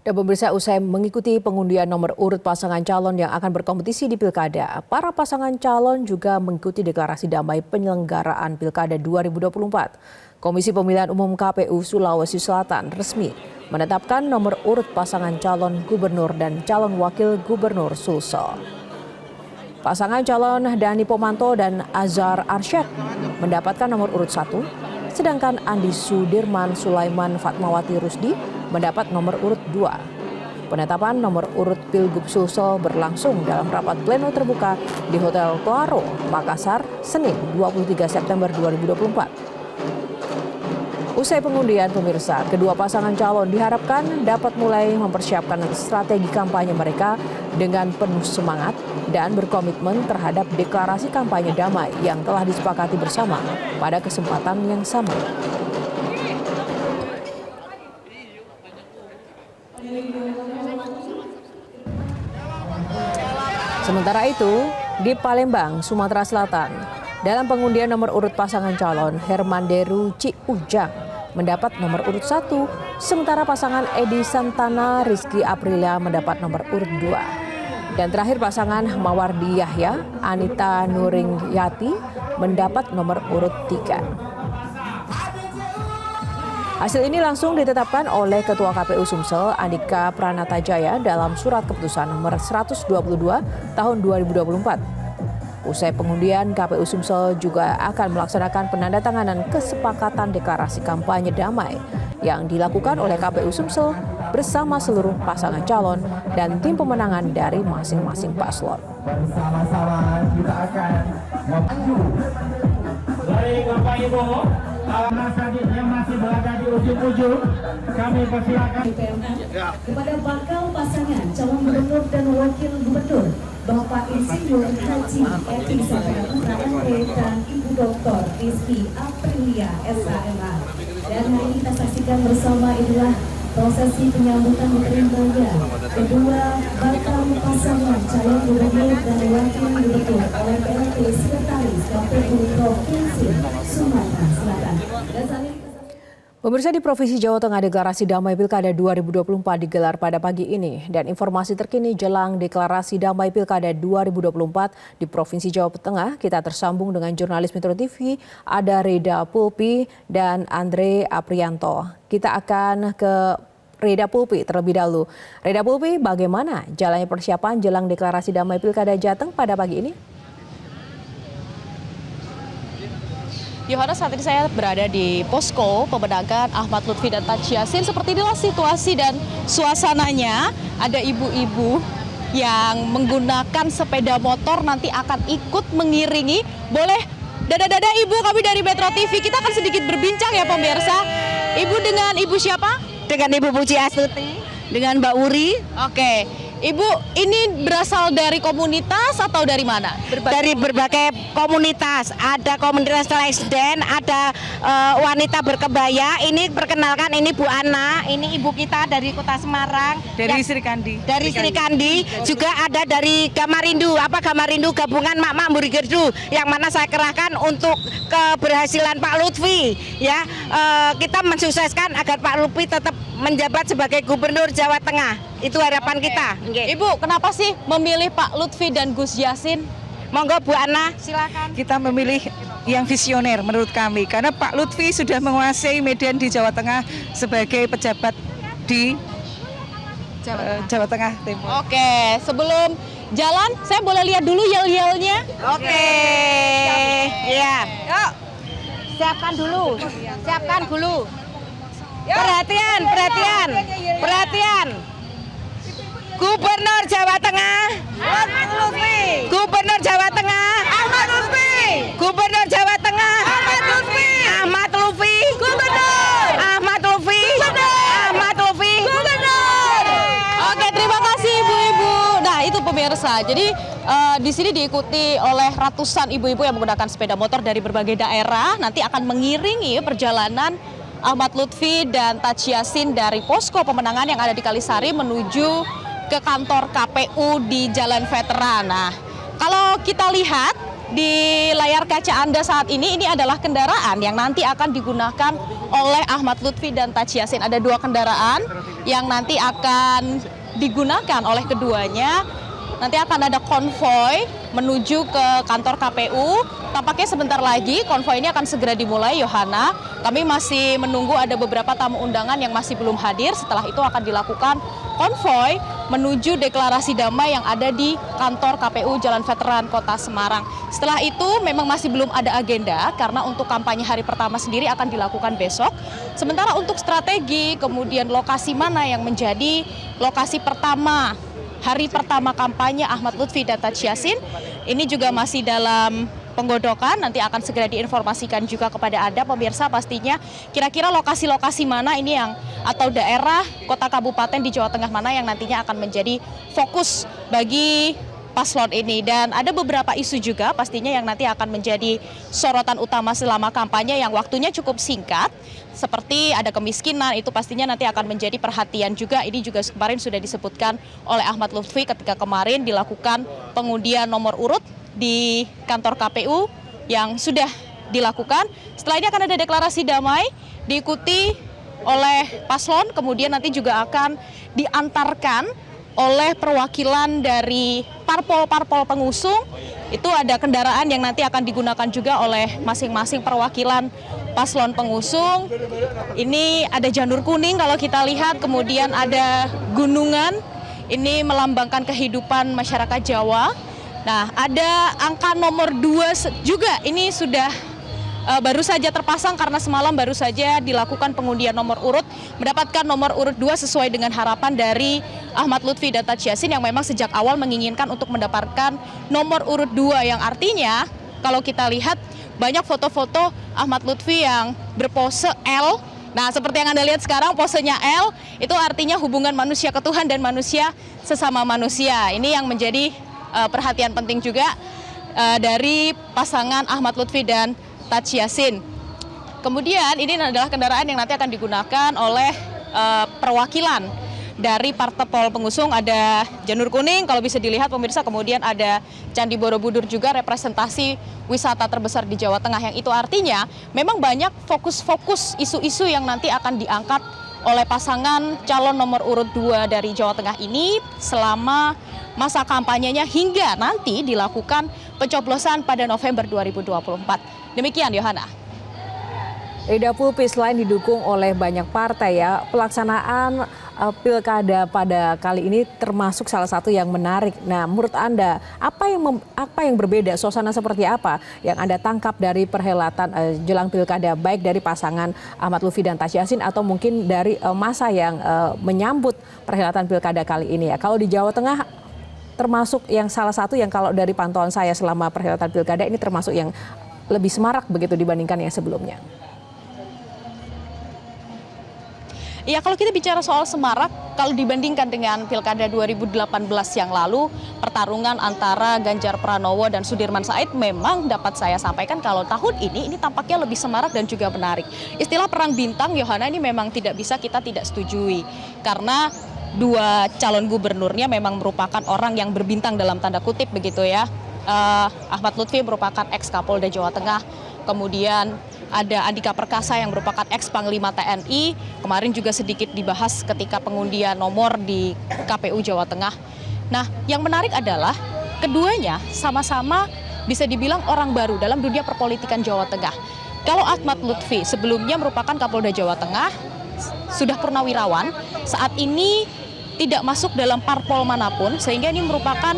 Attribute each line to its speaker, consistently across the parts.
Speaker 1: Dan pemirsa, usai mengikuti pengundian nomor urut pasangan calon yang akan berkompetisi di Pilkada, para pasangan calon juga mengikuti deklarasi damai penyelenggaraan Pilkada 2024. Komisi Pemilihan Umum KPU Sulawesi Selatan resmi menetapkan nomor urut pasangan calon gubernur dan calon wakil gubernur Sulsel. Pasangan calon Dani Pomanto dan Azhar Arsyad mendapatkan nomor urut 1, sedangkan Andi Sudirman Sulaiman Fatmawati Rusdi mendapat nomor urut 2. Penetapan nomor urut Pilgub Sulsel berlangsung dalam rapat pleno terbuka di Hotel Claro, Makassar, Senin 23 September 2024. Usai pengundian, pemirsa, kedua pasangan calon diharapkan dapat mulai mempersiapkan strategi kampanye mereka dengan penuh semangat dan berkomitmen terhadap deklarasi kampanye damai yang telah disepakati bersama pada kesempatan yang sama. Sementara itu, di Palembang, Sumatera Selatan, dalam pengundian nomor urut pasangan calon, Herman Deru Ciujang mendapat nomor urut 1, sementara pasangan Edi Santana Rizky Aprilia mendapat nomor urut 2. Dan terakhir pasangan Mawardi Yahya, Anita Nuring Yati mendapat nomor urut 3. Hasil ini langsung ditetapkan oleh Ketua KPU Sumsel Andika Pranatajaya dalam surat keputusan nomor 122 tahun 2024. Usai pengundian, KPU Sumsel juga akan melaksanakan penandatanganan kesepakatan deklarasi kampanye damai yang dilakukan oleh KPU Sumsel bersama seluruh pasangan calon dan tim pemenangan dari masing-masing paslon.
Speaker 2: Bersama-sama kita akan maju. Baik Bapak Ibu, yang masih berada di ujung-ujung, kami persilakan
Speaker 3: kepada bakal pasangan calon gubernur dan wakil gubernur Bapak Insinyur Haji Edi Santana MT dan Ibu Dr. Rizky Aprilia SHMA. Dan hari ini kita saksikan bersama inilah prosesi penyambutan diterimanya kedua bakal pasangan calon gubernur dan wakil gubernur oleh PLT Sekretaris KPU Provinsi Sumatera Selatan. Dan saat ini
Speaker 1: Pemirsa, di Provinsi Jawa Tengah, deklarasi damai Pilkada 2024 digelar pada pagi ini. Dan informasi terkini jelang deklarasi damai Pilkada 2024 di Provinsi Jawa Tengah, kita tersambung dengan jurnalis Metro TV, ada Reda Pulpi dan Andre Aprianto. Kita akan ke Reda Pulpi terlebih dahulu. Reda Pulpi, bagaimana jalannya persiapan jelang deklarasi damai Pilkada Jateng pada pagi ini?
Speaker 4: Yohanes, saat ini saya berada di posko pemenangan Ahmad Lutfi dan Taci Yassin. Seperti inilah situasi dan suasananya. Ada ibu-ibu yang menggunakan sepeda motor nanti akan ikut mengiringi. Boleh dada-dada ibu, kami dari Metro TV. Kita akan sedikit berbincang ya pemirsa. Ibu dengan ibu siapa?
Speaker 5: Dengan Ibu Puji Astuti.
Speaker 4: Dengan Mbak Uri. Oke. Ibu, ini berasal dari komunitas atau dari mana?
Speaker 5: Dari berbagai komunitas, ada komunitas Lesden, ada wanita berkebaya. Ini perkenalkan, ini Bu Ana, ini ibu kita dari Kota Semarang.
Speaker 6: Dari Sri Kandi.
Speaker 5: Dari Sri Kandi, juga ada dari Gamarindu, Gamarindu Gabungan Mak Muri Gerdu, yang mana saya kerahkan untuk keberhasilan Pak Lutfi. Ya, kita mensukseskan agar Pak Lutfi tetap menjabat sebagai Gubernur Jawa Tengah. Itu harapan kita.
Speaker 4: Ibu, kenapa sih memilih Pak Lutfi dan Gus Yassin?
Speaker 5: Monggo Bu Ana, silakan.
Speaker 6: Kita memilih yang visioner menurut kami, karena Pak Lutfi sudah menguasai medan di Jawa Tengah sebagai pejabat di Jawa Tengah Timur.
Speaker 4: Oke, sebelum jalan, saya boleh lihat dulu yel-yelnya?
Speaker 5: Oke, ya. Yuk, siapkan dulu, siapkan dulu. Perhatian, perhatian, perhatian. Gubernur Jawa Tengah, Ahmad Lutfi. Gubernur Jawa Tengah, Ahmad Lutfi. Gubernur Jawa Tengah, Ahmad Lutfi. Ahmad Lutfi. Gubernur. Ahmad Lutfi. Gubernur. Ahmad Lutfi. Gubernur.
Speaker 4: Oke, terima kasih ibu-ibu. Nah, itu pemirsa. Jadi di sini diikuti oleh ratusan ibu-ibu yang menggunakan sepeda motor dari berbagai daerah. Nanti akan mengiringi perjalanan Ahmad Lutfi dan Taci Yassin dari posko pemenangan yang ada di Kalisari menuju ke kantor KPU di Jalan Veteran. Nah, kalau kita lihat di layar kaca Anda saat ini adalah kendaraan yang nanti akan digunakan oleh Ahmad Lutfi dan Taci Yassin. Ada dua kendaraan yang nanti akan digunakan oleh keduanya. Nanti akan ada konvoy menuju ke kantor KPU. Tampaknya sebentar lagi konvoy ini akan segera dimulai, Yohana. Kami masih menunggu ada beberapa tamu undangan yang masih belum hadir. Setelah itu akan dilakukan konvoy menuju deklarasi damai yang ada di kantor KPU Jalan Veteran Kota Semarang. Setelah itu memang masih belum ada agenda karena untuk kampanye hari pertama sendiri akan dilakukan besok. Sementara untuk strategi, kemudian lokasi mana yang menjadi lokasi pertama hari pertama kampanye Ahmad Lutfi dan Taci Yassin ini juga masih dalam penggodokan, nanti akan segera diinformasikan juga kepada Anda pemirsa pastinya kira-kira lokasi-lokasi mana ini yang atau daerah kota kabupaten di Jawa Tengah mana yang nantinya akan menjadi fokus bagi paslon ini. Dan ada beberapa isu juga pastinya yang nanti akan menjadi sorotan utama selama kampanye yang waktunya cukup singkat, seperti ada kemiskinan, itu pastinya nanti akan menjadi perhatian juga. Ini juga kemarin sudah disebutkan oleh Ahmad Lutfi ketika kemarin dilakukan pengundian nomor urut di kantor KPU yang sudah dilakukan. Setelah ini akan ada deklarasi damai diikuti oleh paslon, kemudian nanti juga akan diantarkan oleh perwakilan dari parpol-parpol pengusung. Itu ada kendaraan yang nanti akan digunakan juga oleh masing-masing perwakilan paslon pengusung. Ini ada janur kuning kalau kita lihat, kemudian ada gunungan, ini melambangkan kehidupan masyarakat Jawa. Nah, ada angka nomor 2 juga, ini sudah baru saja terpasang karena semalam baru saja dilakukan pengundian nomor urut, mendapatkan nomor urut 2 sesuai dengan harapan dari Ahmad Lutfi dan Taci Yassin yang memang sejak awal menginginkan untuk mendapatkan nomor urut 2, yang artinya kalau kita lihat banyak foto-foto Ahmad Lutfi yang berpose L. Nah, seperti yang Anda lihat sekarang posenya L, itu artinya hubungan manusia ke Tuhan dan manusia sesama manusia. Ini yang menjadi perhatian penting juga dari pasangan Ahmad Lutfi dan Taci Yassin. Kemudian ini adalah kendaraan yang nanti akan digunakan oleh perwakilan dari parpol pengusung. Ada janur kuning kalau bisa dilihat pemirsa, kemudian ada Candi Borobudur juga, representasi wisata terbesar di Jawa Tengah, yang itu artinya memang banyak fokus-fokus isu-isu yang nanti akan diangkat oleh pasangan calon nomor urut 2 dari Jawa Tengah ini selama masa kampanyenya hingga nanti dilakukan pencoblosan pada November 2024. Demikian, Yohana.
Speaker 1: Ida Pulpi, selain didukung oleh banyak partai ya, pelaksanaan pilkada pada kali ini termasuk salah satu yang menarik. Nah, menurut Anda apa yang berbeda, suasana seperti apa yang Anda tangkap dari perhelatan jelang pilkada, baik dari pasangan Ahmad Lutfi dan Taci Yassin atau mungkin dari masa yang menyambut perhelatan pilkada kali ini ya? Kalau di Jawa Tengah termasuk yang salah satu yang kalau dari pantauan saya selama perhelatan pilkada ini termasuk yang lebih semarak begitu dibandingkan yang sebelumnya.
Speaker 4: Ya, kalau kita bicara soal semarak, kalau dibandingkan dengan Pilkada 2018 yang lalu, pertarungan antara Ganjar Pranowo dan Sudirman Said memang dapat saya sampaikan kalau tahun ini tampaknya lebih semarak dan juga menarik. Istilah perang bintang, Yohana, ini memang kita tidak setujui. Karena dua calon gubernurnya memang merupakan orang yang berbintang dalam tanda kutip begitu ya. Ahmad Lutfi merupakan ex-Kapolda Jawa Tengah, kemudian ada Andika Perkasa yang merupakan ex-Panglima TNI, kemarin juga sedikit dibahas ketika pengundian nomor di KPU Jawa Tengah. Nah, yang menarik adalah keduanya sama-sama bisa dibilang orang baru dalam dunia perpolitikan Jawa Tengah. Kalau Ahmad Lutfi sebelumnya merupakan Kapolda Jawa Tengah, sudah purnawirawan, saat ini tidak masuk dalam parpol manapun, sehingga ini merupakan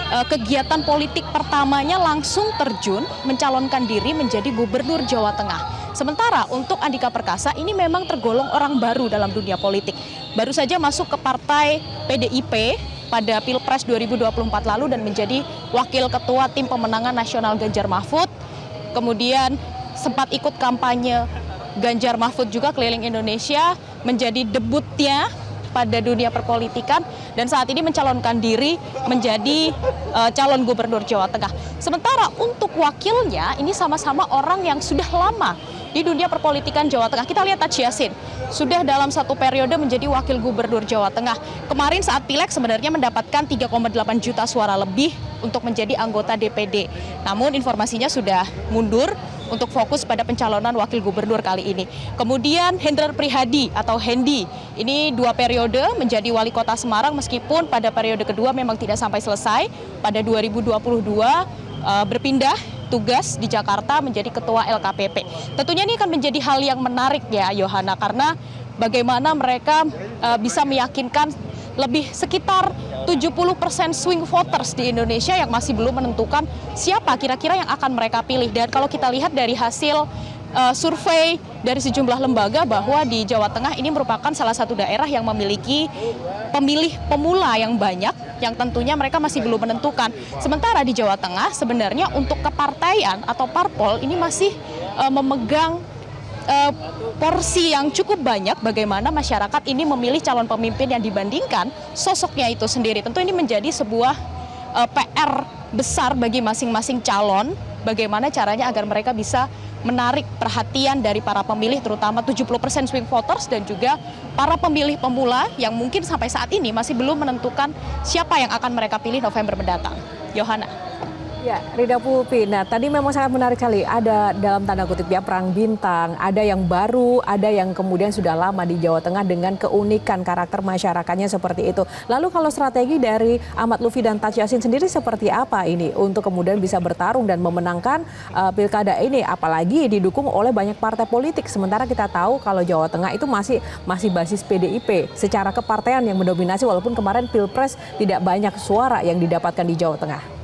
Speaker 4: kegiatan politik pertamanya langsung terjun mencalonkan diri menjadi gubernur Jawa Tengah. Sementara untuk Andika Perkasa ini memang tergolong orang baru dalam dunia politik. Baru saja masuk ke partai PDIP pada Pilpres 2024 lalu dan menjadi wakil ketua tim pemenangan nasional Ganjar Mahfud. Kemudian sempat ikut kampanye Ganjar Mahfud juga keliling Indonesia, menjadi debutnya pada dunia perpolitikan dan saat ini mencalonkan diri menjadi calon gubernur Jawa Tengah. Sementara untuk wakilnya ini sama-sama orang yang sudah lama di dunia perpolitikan Jawa Tengah. Kita lihat Taci Yassin sudah dalam satu periode menjadi wakil gubernur Jawa Tengah. Kemarin saat pileg sebenarnya mendapatkan 3,8 juta suara lebih untuk menjadi anggota DPD. Namun informasinya sudah mundur untuk fokus pada pencalonan wakil gubernur kali ini. Kemudian Hendrar Prihadi atau Hendi, ini 2 periode menjadi wali kota Semarang meskipun pada periode kedua memang tidak sampai selesai. Pada 2022 berpindah tugas di Jakarta menjadi ketua LKPP. Tentunya ini akan menjadi hal yang menarik ya Yohana, karena bagaimana mereka bisa meyakinkan lebih sekitar 70% swing voters di Indonesia yang masih belum menentukan siapa kira-kira yang akan mereka pilih. Dan kalau kita lihat dari hasil survei dari sejumlah lembaga bahwa di Jawa Tengah ini merupakan salah satu daerah yang memiliki pemilih pemula yang banyak, yang tentunya mereka masih belum menentukan. Sementara di Jawa Tengah sebenarnya untuk kepartaian atau parpol ini masih memegang porsi yang cukup banyak bagaimana masyarakat ini memilih calon pemimpin yang dibandingkan sosoknya itu sendiri. Tentu ini menjadi sebuah PR besar bagi masing-masing calon, bagaimana caranya agar mereka bisa menarik perhatian dari para pemilih, terutama 70% swing voters dan juga para pemilih pemula yang mungkin sampai saat ini masih belum menentukan siapa yang akan mereka pilih November mendatang. Yohana.
Speaker 1: Ya, Rida Pulpi. Nah, tadi memang sangat menarik sekali. Ada dalam tanda kutip ya perang bintang, ada yang baru, ada yang kemudian sudah lama di Jawa Tengah dengan keunikan karakter masyarakatnya seperti itu. Lalu kalau strategi dari Ahmad Lutfi dan Taj Yassin sendiri seperti apa ini untuk kemudian bisa bertarung dan memenangkan pilkada ini, apalagi didukung oleh banyak partai politik. Sementara kita tahu kalau Jawa Tengah itu masih basis PDIP secara kepartean yang mendominasi, walaupun kemarin Pilpres tidak banyak suara yang didapatkan di Jawa Tengah.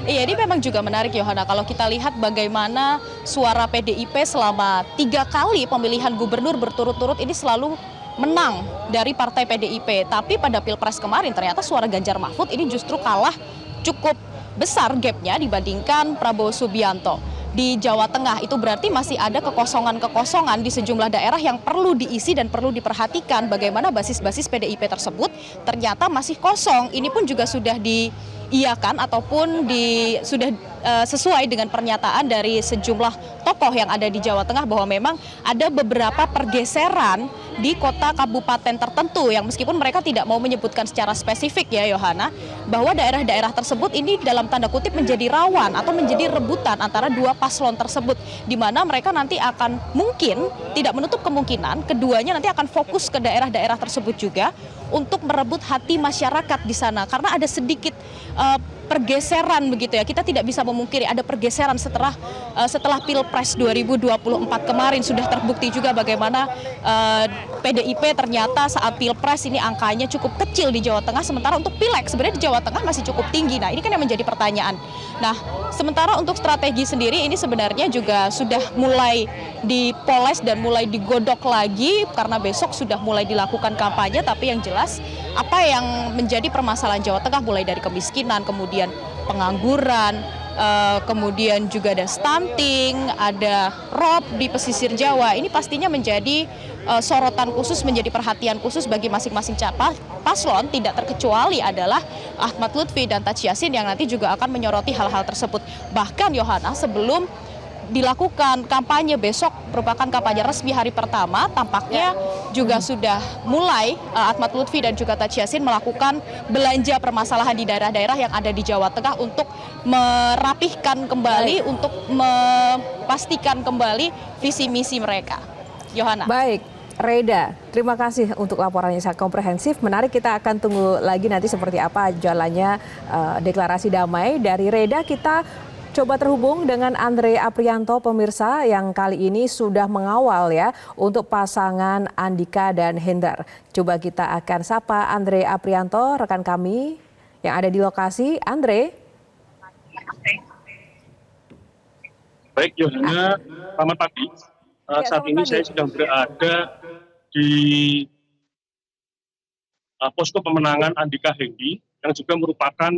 Speaker 4: Iya, ini memang juga menarik Yohana kalau kita lihat bagaimana suara PDIP selama 3 kali pemilihan gubernur berturut-turut ini selalu menang dari partai PDIP. Tapi pada Pilpres kemarin ternyata suara Ganjar Mahfud ini justru kalah cukup besar gapnya dibandingkan Prabowo Subianto. Di Jawa Tengah itu berarti masih ada kekosongan-kekosongan di sejumlah daerah yang perlu diisi dan perlu diperhatikan bagaimana basis-basis PDIP tersebut ternyata masih kosong. Ini pun juga sudah diiyakan ataupun sudah sesuai dengan pernyataan dari sejumlah tokoh yang ada di Jawa Tengah bahwa memang ada beberapa pergeseran di kota kabupaten tertentu yang meskipun mereka tidak mau menyebutkan secara spesifik ya Yohana, bahwa daerah-daerah tersebut ini dalam tanda kutip menjadi rawan atau menjadi rebutan antara 2 paslon tersebut, di mana mereka nanti akan mungkin tidak menutup kemungkinan keduanya nanti akan fokus ke daerah-daerah tersebut juga untuk merebut hati masyarakat di sana, karena ada sedikit pergeseran begitu ya. Kita tidak bisa memungkiri ada pergeseran setelah Pilpres 2024 kemarin. Sudah terbukti juga bagaimana PDIP ternyata saat Pilpres ini angkanya cukup kecil di Jawa Tengah, sementara untuk Pileg sebenarnya di Jawa Tengah masih cukup tinggi. Nah, ini kan yang menjadi pertanyaan. Nah, sementara untuk strategi sendiri ini sebenarnya juga sudah mulai dipoles dan mulai digodok lagi karena besok sudah mulai dilakukan kampanye, tapi yang jelas apa yang menjadi permasalahan Jawa Tengah mulai dari kemiskinan, kemudian pengangguran, kemudian juga ada stunting, ada rob di pesisir Jawa. Ini pastinya menjadi sorotan khusus, menjadi perhatian khusus bagi masing-masing paslon, tidak terkecuali adalah Ahmad Lutfi dan Taj Yassin yang nanti juga akan menyoroti hal-hal tersebut. Bahkan Yohana, sebelum dilakukan kampanye besok merupakan kampanye resmi hari pertama, tampaknya juga sudah mulai Ahmad Lutfi dan juga Taj Yassin melakukan belanja permasalahan di daerah-daerah yang ada di Jawa Tengah untuk merapihkan kembali, untuk memastikan kembali visi misi mereka. Yohana.
Speaker 1: Baik, Reda, terima kasih untuk laporannya sangat komprehensif. Menarik, kita akan tunggu lagi nanti seperti apa jalannya deklarasi damai. Dari Reda kita coba terhubung dengan Andre Aprianto, pemirsa yang kali ini sudah mengawal ya untuk pasangan Andika dan Hendar. Coba kita akan sapa Andre Aprianto, rekan kami yang ada di lokasi. Andre.
Speaker 7: Baik, Yohana, selamat pagi. Saat ini saya sedang berada di posko pemenangan Andika Hendi yang juga merupakan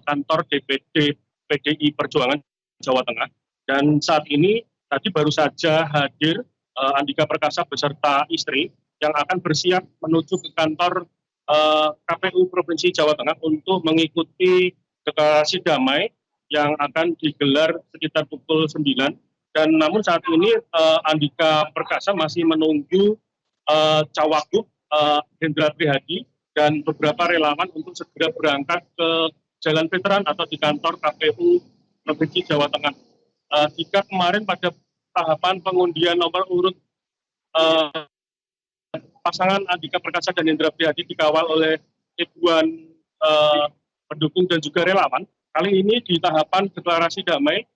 Speaker 7: kantor DPD PDI Perjuangan Jawa Tengah. Dan saat ini tadi baru saja hadir Andika Perkasa beserta istri yang akan bersiap menuju ke kantor KPU Provinsi Jawa Tengah untuk mengikuti deklarasi damai yang akan digelar sekitar pukul 9. Dan namun saat ini Andika Perkasa masih menunggu Cawagup Hendrar Prihadi dan beberapa relawan untuk segera berangkat ke Jalan Veteran atau di kantor KPU Provinsi Jawa Tengah. Jika kemarin pada tahapan pengundian nomor urut pasangan Andika Perkasa dan Hendra Prihadi dikawal oleh ribuan pendukung dan juga relawan, kali ini di tahapan deklarasi damai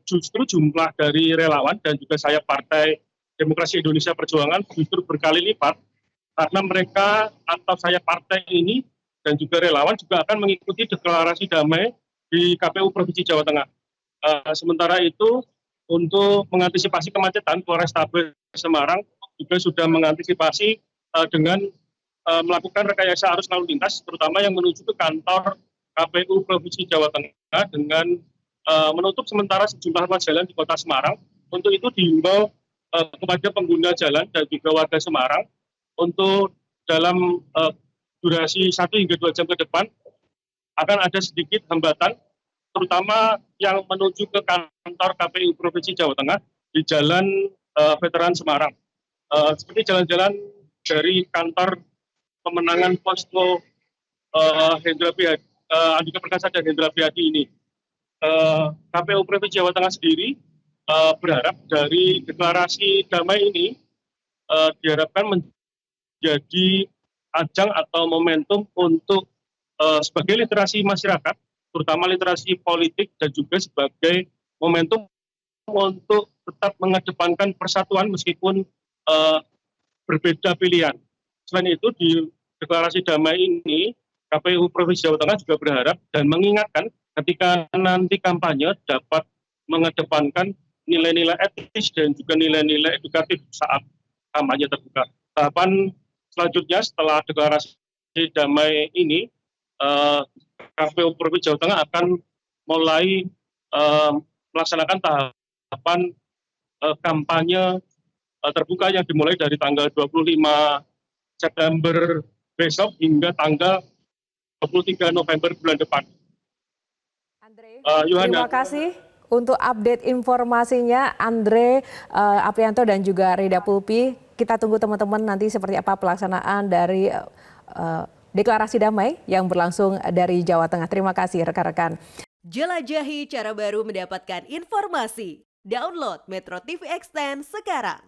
Speaker 7: justru jumlah dari relawan dan juga saya Partai Demokrasi Indonesia Perjuangan justru berkali lipat, karena mereka atau saya partai ini dan juga relawan juga akan mengikuti deklarasi damai di KPU Provinsi Jawa Tengah. Sementara itu, untuk mengantisipasi kemacetan, Polrestabes Semarang juga sudah mengantisipasi dengan melakukan rekayasa arus lalu lintas, terutama yang menuju ke kantor KPU Provinsi Jawa Tengah dengan menutup sementara sejumlah ruas jalan di Kota Semarang. Untuk itu dihimbau kepada pengguna jalan dan juga warga Semarang untuk dalam durasi 1 hingga 2 jam ke depan akan ada sedikit hambatan, terutama yang menuju ke kantor KPU Provinsi Jawa Tengah di Jalan Veteran Semarang. Seperti jalan-jalan dari kantor pemenangan posko Andika Perkasa dan Hendra Prihadi ini. KPU Provinsi Jawa Tengah sendiri berharap dari deklarasi damai ini diharapkan menjadi ajang atau momentum untuk sebagai literasi masyarakat, terutama literasi politik, dan juga sebagai momentum untuk tetap mengedepankan persatuan meskipun berbeda pilihan. Selain itu, di deklarasi damai ini, KPU Provinsi Jawa Tengah juga berharap dan mengingatkan ketika nanti kampanye dapat mengedepankan nilai-nilai etis dan juga nilai-nilai edukatif saat kampanye terbuka. Tahapan selanjutnya setelah deklarasi damai ini, KPU Provinsi Jawa Tengah akan mulai melaksanakan tahapan kampanye terbuka yang dimulai dari tanggal 25 September besok hingga tanggal 23 November bulan depan.
Speaker 1: Andre, terima kasih untuk update informasinya, Andre Aprianto dan juga Rida Pulpi. Kita tunggu teman-teman nanti seperti apa pelaksanaan dari deklarasi damai yang berlangsung dari Jawa Tengah. Terima kasih rekan-rekan.
Speaker 8: Jelajahi cara baru mendapatkan informasi. Download Metro TV Extend sekarang.